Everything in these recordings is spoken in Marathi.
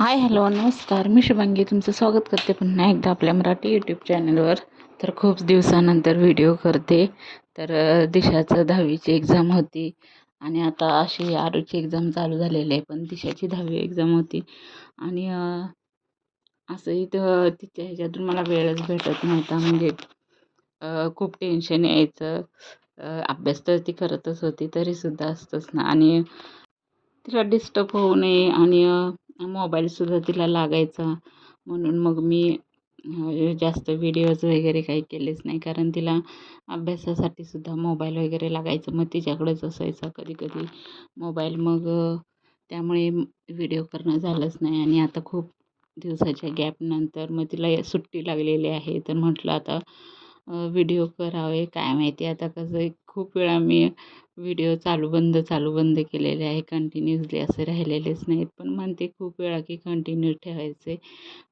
हाय हॅलो नमस्कार. मी शुभांगी तुमचं स्वागत करते पुन्हा एकदा आपल्या मराठी यूट्यूब चॅनलवर. तर खूप दिवसानंतर व्हिडिओ करते. तर दिशाचं 10वीची एक्झाम होती आणि आता अशी आरूची एक्झाम चालू झालेली आहे, पण दिशाची 10वी एक्झाम होती. आणि असं इथं तिच्या ह्याच्यातून मला वेळच भेटत नव्हता. म्हणजे खूप टेन्शन यायचं. अभ्यास तर ती करतच होती तरीसुद्धा असतंच ना. आणि तिला डिस्टर्ब होऊ नये आणि मोबाईलसुद्धा तिला लागायचा, म्हणून मग मी जास्त व्हिडिओज वगैरे काही केलेच नाही. कारण तिला अभ्यासासाठी सुद्धा मोबाईल वगैरे लागायचं, मग तिच्याकडेच असायचा कधी कधी मोबाईल. मग त्यामुळे व्हिडिओ करणं झालंच नाही. आणि आता खूप दिवसाच्या गॅपनंतर मग तिला सुट्टी लागलेली आहे, तर म्हटलं आता व्हिडिओ करावे. काय माहिती आता कसं आहे, खूप वेळा मी व्हिडिओ चालू बंद केलेले आहे. कंटिन्यूअसली असे राहिलेलेच नाहीत. पण म्हणते खूप वेळा की कंटिन्यू ठेवायचे,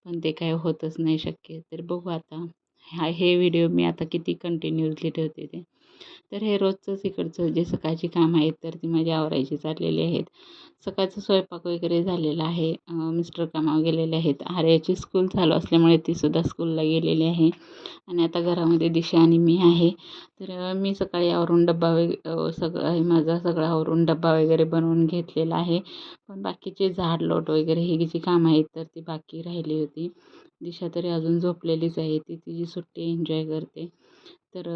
पण ते काय होतच नाही शक्य. तर बघू आता हे व्हिडिओ मी आता किती कंटिन्यूअसली ठेवते ते. तर हे रोजचंच इकडचं जे सकाळची कामं आहेत तर ती माझी आवरायची चाललेली आहेत. सकाळचा स्वयंपाक वगैरे झालेला आहे. मिस्टर कामावर गेलेले आहेत. आर्याची स्कूल चालू असल्यामुळे तीसुद्धा स्कूलला गेलेली आहे. आणि आता घरामध्ये दिशा आणि मी आहे. तर मी सकाळी आवरून डब्बा सगळं हे माझा सगळा आवरून डब्बा वगैरे बनवून घेतलेला आहे. पण बाकीचे झाड लोट वगैरे ही जी कामं आहेत तर ती बाकी राहिली होती. दिशा तरी अजून झोपलेलीच आहे. ती तिची सुट्टी एन्जॉय करते. तर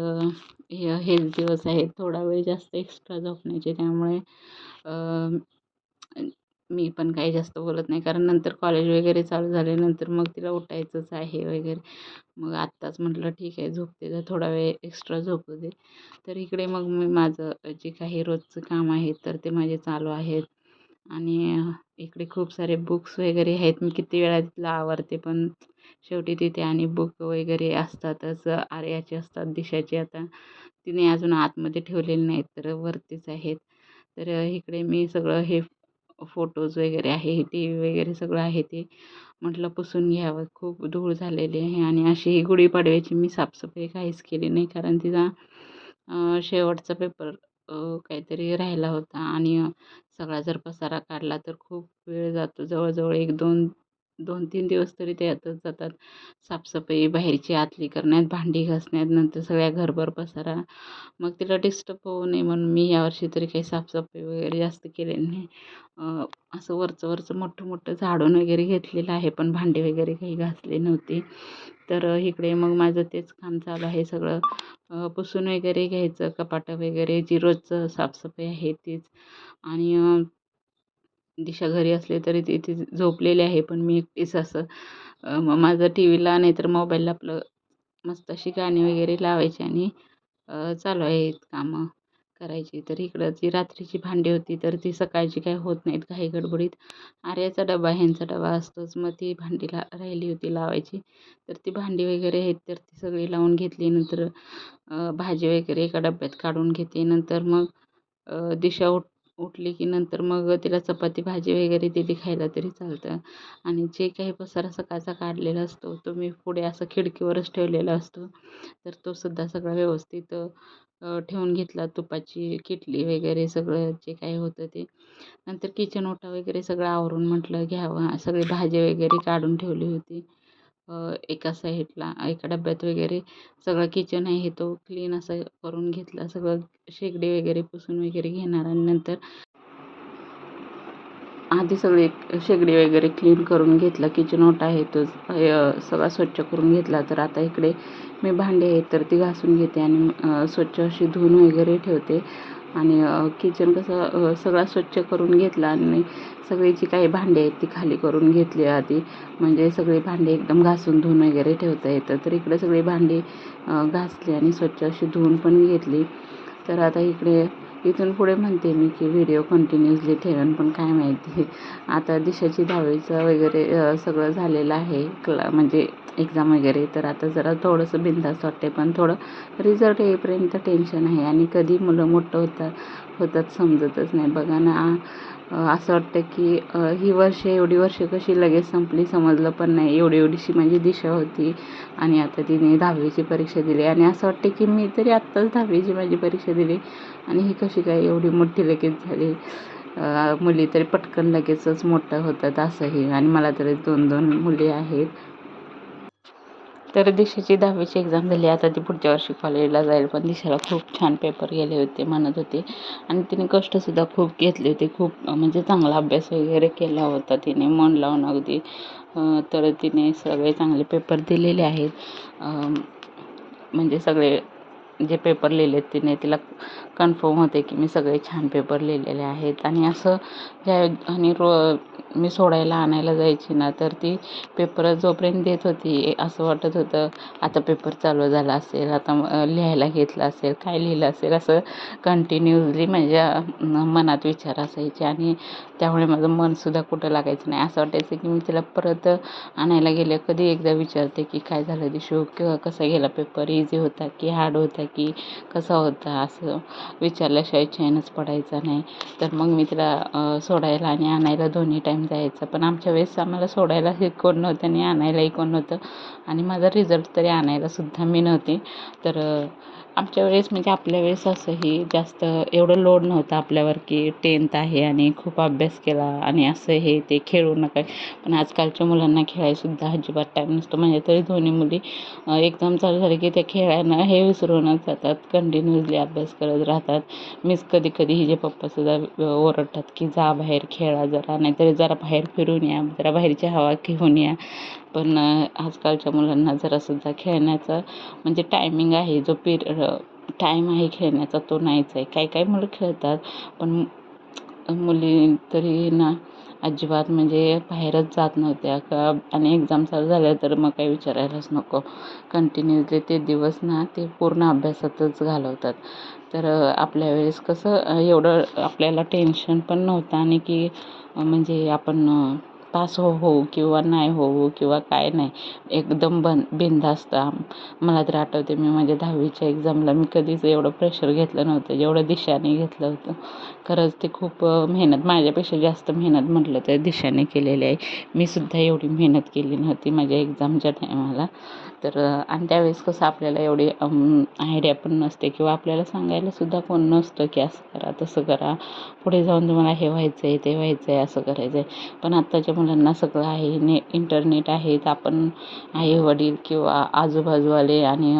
हेच दिवस आहेत थोडा वेळ जास्त एक्स्ट्रा झोपण्याचे. त्यामुळे मी पण काही जास्त बोलत नाही, कारण नंतर कॉलेज वगैरे चालू झाल्यानंतर मग तिला उठायचंच आहे वगैरे. मग आत्ताच म्हटलं ठीक आहे झोपते, तर थोडा वेळ एक्स्ट्रा झोपू दे. तर इकडे मग मी माझं जे काही रोजचं काम आहे तर ते माझे चालू आहेत. आणि इकडे खूप सारे बुक्स वगैरे आहेत. मी किती वेळा तिला आवरते, पण शेवटी तिथे आणि बुक वगैरे असतातच. आर्याचे असतात, दिशाचे आता तिने अजून आतमध्ये ठेवलेले नाहीत तर वरतीच आहेत. तर इकडे मी सगळं हे फोटोज वगैरे आहे, टी व्ही वगैरे सगळं आहे ते म्हटलं पुसून घ्यावं. खूप धूळ झालेली आहे. आणि अशी ही गुढीपाडव्याची मी साफसफाई काहीच केली नाही, कारण तिचा शेवटचा पेपर काहीतरी राहिला होता. आणि सगळा जर पसारा काढला तर खूप वेळ जातो. जवळजवळ 2-3 दिवस तरी त्यातच जातात. साफसफाई बाहेरची आतली करण्यात, भांडी घासण्यात, नंतर सगळ्या घरभर पसारा. मग तिला डिस्टर्ब होऊ नये म्हणून मी यावर्षी तरी काही साफसफाई वगैरे जास्त केलेली नाही. असं वरचं मोठं झाडून वगैरे घेतलेलं आहे, पण भांडी वगैरे काही घासली नव्हती. तर इकडे मग माझं तेच काम चालू आहे. सगळं पुसून वगैरे घ्यायचं, कपाटं वगैरे जी रोजचं साफसफाई आहे तीच. आणि दिशा घरी असले तरी ती झोपलेली आहे, पण मी एकटीच असं मग माझं टी व्हीला नाहीतर मोबाईलला आपलं मस्त अशी गाणी वगैरे लावायची आणि चालू आहेत कामं करायची. तर इकडं जी रात्रीची भांडी होती तर ती सकाळची काही होत नाहीत घाई गडबडीत. आर्याचा डबा, ह्यांचा डबा असतोच. मग ती भांडी राहिली होती लावायची. तर ती भांडी वगैरे आहेत तर ती सगळी लावून घेतली. नंतर भाजी वगैरे एका डब्यात काढून घेते. नंतर मग दिशा उठली की नंतर मग तिला चपाती भाजी वगैरे दिली खायला तरी चालतं. आणि जे काही पसारा सकाळचा काढलेला असतो तो मी पुढे असं खिडकीवरच ठेवलेला असतो. तर तो सुद्धा सगळा व्यवस्थित ठेवून घेतला. तुपाची किटली वगैरे सगळं जे काही होतं ते. नंतर किचन ओटा वगैरे सगळं आवरून म्हटलं घ्यावं. सगळी भाजी वगैरे काढून ठेवली होती एका साईडला. एका डब्यात वगैरे सगळं किचन आहे तो क्लीन असं करून घेतला. सगळं शेगडी वगैरे पुसून वगैरे घेणार. आणि नंतर आधी सगळी शेगडी वगैरे क्लीन करून घेतला. किचन ओटा आहे तो सगळा स्वच्छ करून घेतला. तर आता इकडे मी भांडी आहेत तर ती घासून घेते आणि स्वच्छ अशी धुवून वगैरे ठेवते. आणि किचन कसं सगळा स्वच्छ करून घेतला आणि सगळी जी काही भांडी आहेत ती खाली करून घेतली आधी. म्हणजे सगळी भांडी एकदम घासून धुवून वगैरे ठेवता येतं. तर इकडे सगळी भांडी घासली आणि स्वच्छ अशी धुवून पण घेतली. तर आता इकडे इथून पुढे म्हणते मी की व्हिडिओ कंटिन्युअसली ठेवेन, पण काय माहिती. आता दिशाची 10वीचं वगैरे सगळं झालेलं आहे म्हणजे एक्झाम वगैरे. तर आता जरा थोडंसं बिनधास्त वाटते, पण थोडं रिझल्ट येईपर्यंत टेन्शन आहे. आणि कधी मुलं मोठं होतात समजतच नाही. बघा ना, असं वाटतं की ही एवढी वर्ष कशी लगेच संपली समजलं पण नाही. एवढीशी माझी दिशा होती आणि आता तिने 10वीची परीक्षा दिली. आणि असं वाटतं की मी तरी आत्ताच 10वीची माझी परीक्षा दिली आणि ही कशी काय एवढी मोठी लगेच झाली. मुली तरी पटकन लगेचच मोठं होतात असंही, आणि मला तरी 2 मुली आहेत. तर दिशाची 10वीची एक्झाम झाली. आता ती पुढच्या वर्षी कॉलेजला जाईल. पण दिशाला खूप छान पेपर गेले होते म्हणत होती, आणि तिने कष्टसुद्धा खूप घेतले होते. खूप म्हणजे चांगला अभ्यास वगैरे केला होता तिने, मन लावून अगदी. तर तिने सगळे चांगले पेपर दिलेले आहेत. म्हणजे सगळे जे पेपर लिहिलेत तिने, तिला कन्फर्म होते की मी सगळे छान पेपर लिहिलेले आहेत. आणि असं आणि मी सोडायला आणायला जायची ना, तर ती पेपर जोपर्यंत देत होती असं वाटत होतं आता पेपर चालू झाला असेल, आता लिहायला घेतलं असेल, काय लिहिलं असेल, असं कंटिन्युअसली माझ्या मनात विचार असायचे. आणि त्यामुळे माझं मनसुद्धा कुठं लागायचं नाही. असं वाटायचं की मी तिला परत आणायला गेले कधी एकदा विचारते की काय झालं दिशू, किंवा कसा गेला पेपर, इझी होता की हार्ड होता की कसा होता, असं विचारल्याशिवाय चैनच पडायचा नाही. तर मग मी तिला सोडायला आणि आणायला दोन्ही टाईम जायचं. पण आमच्या वेळेस आम्हाला सोडायलाही कोण नव्हतं आणि आणायलाही कोण नव्हतं, आणि माझा रिझल्ट तरी आणायलासुद्धा मी नव्हते. तर आमच्या वेळेस म्हणजे आपल्या वेळेस असंही जास्त एवढं लोड नव्हतं आपल्यावर की 10th आहे आणि खूप अभ्यास केला आणि असं हे ते खेळू नका. पण आजकालच्या मुलांना खेळायसुद्धा अजिबात टाईम नसतो. म्हणजे तरी दोन्ही मुली एक्झाम चालू झाली की त्या खेळायला हे विसरूनच जातात, कंटिन्युअसली अभ्यास करत राहतात. मीच कधी कधी हिचे पप्पासुद्धा ओरडतात की जा बाहेर खेळा जरा, नाहीतरी जरा बाहेर फिरून या, जरा बाहेरची हवा घेऊन या. पण आजकालच्या मुलांना जरासुद्धा खेळण्याचा म्हणजे टायमिंग आहे, जो टाईम आहे खेळण्याचा तो नाहीच आहे. काही काही मुलं खेळतात, पण मुली तरी ना अजिबात म्हणजे बाहेरच जात नव्हत्या का. आणि एक्झाम चालू झाल्या तर मग काही विचारायलाच नको, कंटिन्युअसली ते दिवस ना ते पूर्ण अभ्यासातच घालवतात. तर आपल्या वेळेस कसं एवढं आपल्याला टेन्शन पण नव्हतं, आणि की म्हणजे आपण पास हो किंवा नाही हो किंवा काय नाही, एकदम बिनधास्त. मला तर आठवते मी माझ्या 10वीच्या एक्झामला मी कधीच एवढं प्रेशर घेतलं नव्हतं जेवढं दिशाने घेतलं होतं. खरंच ते खूप मेहनत, माझ्यापेक्षा जास्त मेहनत म्हटलं तर दिशाने केलेली आहे. मी सुद्धा एवढी मेहनत केली नव्हती माझ्या एक्झामच्या टायमाला. तर आणि त्यावेळेस कसं आपल्याला एवढी आयडिया पण नसते, किंवा आपल्याला सांगायलासुद्धा कोण नसतं की असं करा तसं करा, पुढे जाऊन तुम्हाला हे व्हायचं आहे ते व्हायचं आहे असं करायचं आहे. पण आत्ताच्या मुलांना सगळं आहे, इंटरनेट आहेत, आपण आई वडील किंवा आजूबाजूवाले आणि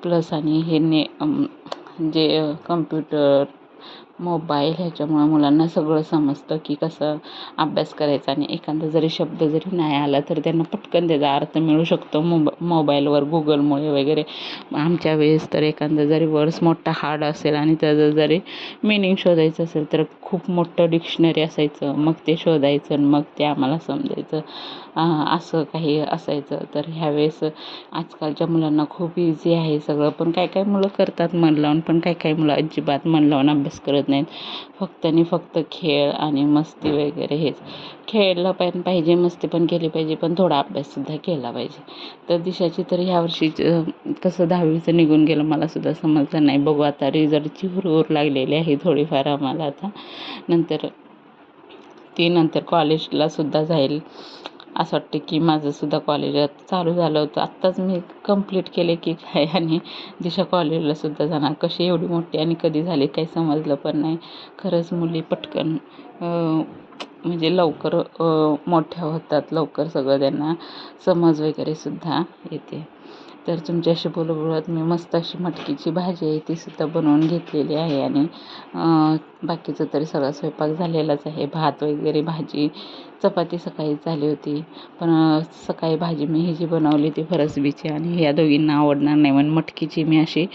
प्लस आणि जे कम्प्युटर, मोबाईल ह्याच्यामुळं मुलांना सगळं समजतं की कसं अभ्यास करायचा. आणि एखादा जरी शब्द जरी नाही आला तर त्यांना पटकन त्याचा अर्थ मिळू शकतो मोबाईलवर गुगलमुळे वगैरे. आमच्या वेळेस तर एखादा जरी वर्ड्स मोठा हार्ड असेल आणि त्याचं जरी मिनिंग शोधायचं असेल तर खूप मोठं डिक्शनरी असायचं, मग ते शोधायचं आणि मग ते आम्हाला समजायचं. असं काही असायचं. तर ह्यावेळेस आजकालच्या मुलांना खूप इझी आहे सगळं. पण काही काही मुलं करतात मन लावून, पण काही काही मुलं अजिबात मन लावून अभ्यास करत नाहीत. फक्त आणि फक्त खेळ आणि मस्ती वगैरे हेच. खेळलं पण पाहिजे, मस्ती पण केली पाहिजे, पण थोडा अभ्याससुद्धा केला पाहिजे. तर दिशाची तर ह्यावर्षी कसं 10वीचं निघून गेलं मलासुद्धा समजलं नाही. बघू आता रिझल्टची हुरहुर लागलेली आहे थोडीफार आम्हाला आता. नंतर कॉलेजलासुद्धा जाईल. असं वाटतं की माझंसुद्धा कॉलेज चालू झालं होतं. आत्ताच मी कंप्लीट केले की काय, आणि दिशा कॉलेजलासुद्धा जाणार. कशी एवढी मोठी आणि कधी झाली काही समजलं पण नाही. खरंच मुली पटकन म्हणजे लवकर मोठ्या होतात, लवकर सगळं त्यांना समज वगैरे सुद्धा येते. तर तुमच्याशी बोलत मी मस्त अशी मटकीची भाजी आहे तीसुद्धा बनवून घेतलेली आहे. आणि बाकीचं तरी सगळा स्वयंपाक झालेलाच आहे. भात वगैरे, भाजी, चपाती सकाळी झाली होती. पण सकाळी भाजी मी ही जी बनवली ती फरसबीची, आणि ह्या दोघींना आवडणार नाही म्हणून मटकीची मी अशी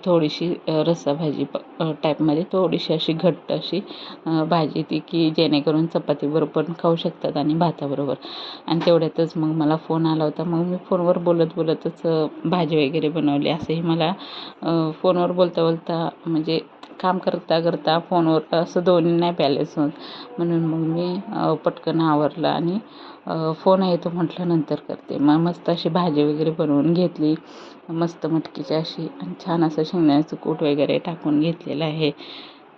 थोडीशी रस्साभाजी टाईपमध्ये थोडीशी अशी घट्ट अशी भाजी ती, की जेणेकरून चपातीबरोबर पण खाऊ शकतात आणि भाताबरोबर. आणि तेवढ्यातच मग मला फोन आला होता. मग मी फोनवर बोलतच भाजी वगैरे बनवली. असंही मला फोनवर बोलता म्हणजे काम करता फोनवर असं दोन्ही नाही बॅलन्स होत. म्हणून मग मी पटकन आवरलं आणि फोन आहे तो म्हटलं नंतर करते. मग मस्त अशी भाजी वगैरे बनवून घेतली, मस्त मटकीची अशी, आणि छान असं शेंगदाण्याचं कूट वगैरे टाकून घेतलेलं आहे.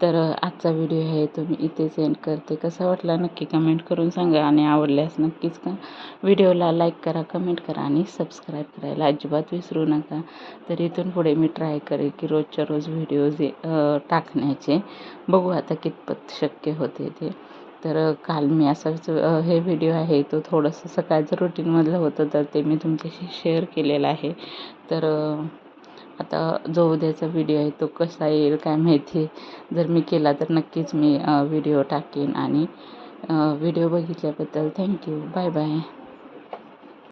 तर आजचा व्हिडिओ आहे तो मी इथेच एंड करते. कसा वाटला नक्की कमेंट करून सांगा आणि आवडल्यास नक्कीच व्हिडिओला लाईक करा, कमेंट करा आणि सबस्क्राईब करायला अजिबात विसरू नका. तर इथून पुढे मी ट्राय करेन की रोजच्या रोज व्हिडिओज टाकण्याचे. बघू आता कितपत शक्य होते ते. तर काल मी असंच हे व्हिडिओ आहे तो थोडंसं सकाळचं रुटीनमधलं होतं, तर ते मी तुमच्याशी शेअर केलेलं आहे. तर आता जो उद्याचा व्हिडिओ आहे तो कसा येईल काय माहिती. जर मी केला तर नक्कीच मी व्हिडिओ टाकेन आणि व्हिडिओ बघितल्याबद्दल थँक्यू. Bye bye.